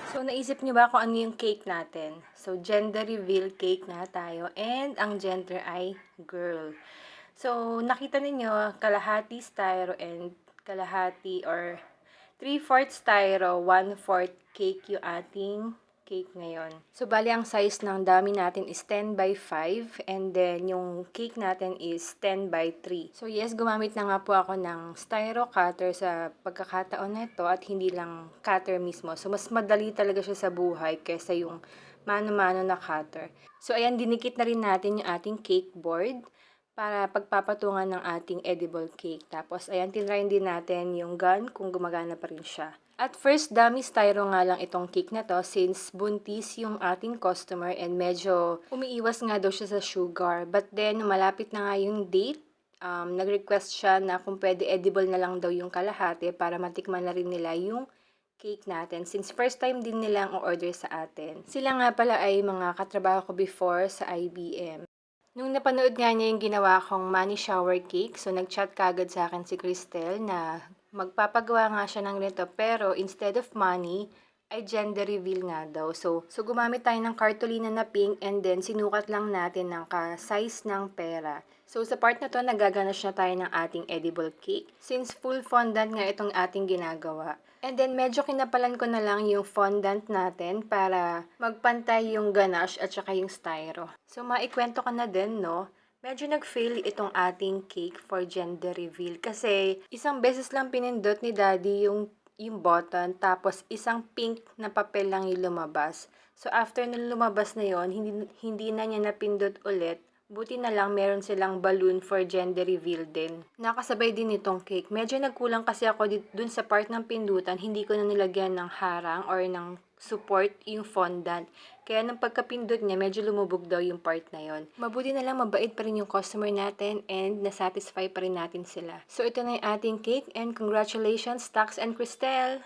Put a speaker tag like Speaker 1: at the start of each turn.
Speaker 1: So, naisip niyo ba kung ano yung cake natin? So, gender reveal cake na tayo and ang gender ay girl. So, nakita ninyo, kalahati styro and kalahati or 3/4 styro, 1/4 cake yung ating cake ngayon. So, bali ang size ng dami natin is 10 by 5 and then yung cake natin is 10 by 3. So, yes, gumamit na nga po ako ng styro cutter sa pagkakataon na ito at hindi lang cutter mismo. So, mas madali talaga siya sa buhay kaysa yung mano-mano na cutter. So, ayan, dinikit na rin natin yung ating cake board para pagpapatungan ng ating edible cake. Tapos, ayan, tinry din natin yung gun kung gumagana pa rin siya. At first, dummy styro nga lang itong cake na to since buntis yung ating customer and medyo umiiwas nga daw siya sa sugar. But then, malapit na nga yung date, nag-request siya na kung pwede edible na lang daw yung kalahati para matikman na rin nila yung cake natin since first time din nilang order sa atin. Sila nga pala ay mga katrabaho ko before sa IBM. Nung napanood nga niya yung ginawa kong money shower cake, so nag-chat kagad sa akin si Cristel na magpapagawa nga siya ng ganito pero instead of money, ay gender reveal nga daw. So gumamit tayo ng cartolina na pink and then sinukat lang natin ng ka-size ng pera. So sa part na to, nagaganas na tayo ng ating edible cake since full fondant nga itong ating ginagawa. And then medyo kinapalan ko na lang yung fondant natin para magpantay yung ganache at saka yung styro. So maikwento ko na din, no? Medyo nag-fail itong ating cake for gender reveal kasi isang beses lang pinindot ni Daddy yung button tapos isang pink na papel lang yung lumabas. So after nung lumabas na yon, hindi na niya napindot ulit. Buti na lang meron silang balloon for gender reveal din. Nakasabay din itong cake. Medyo nagkulang kasi ako dun sa part ng pindutan, hindi ko na nilagyan ng harang or ng support yung fondant. Kaya nung pagkapindot niya, medyo lumubog daw yung part na yon. Mabuti na lang mabait pa rin yung customer natin and nasatisfy pa rin natin sila. So ito na yung ating cake and congratulations Tax and Cristel!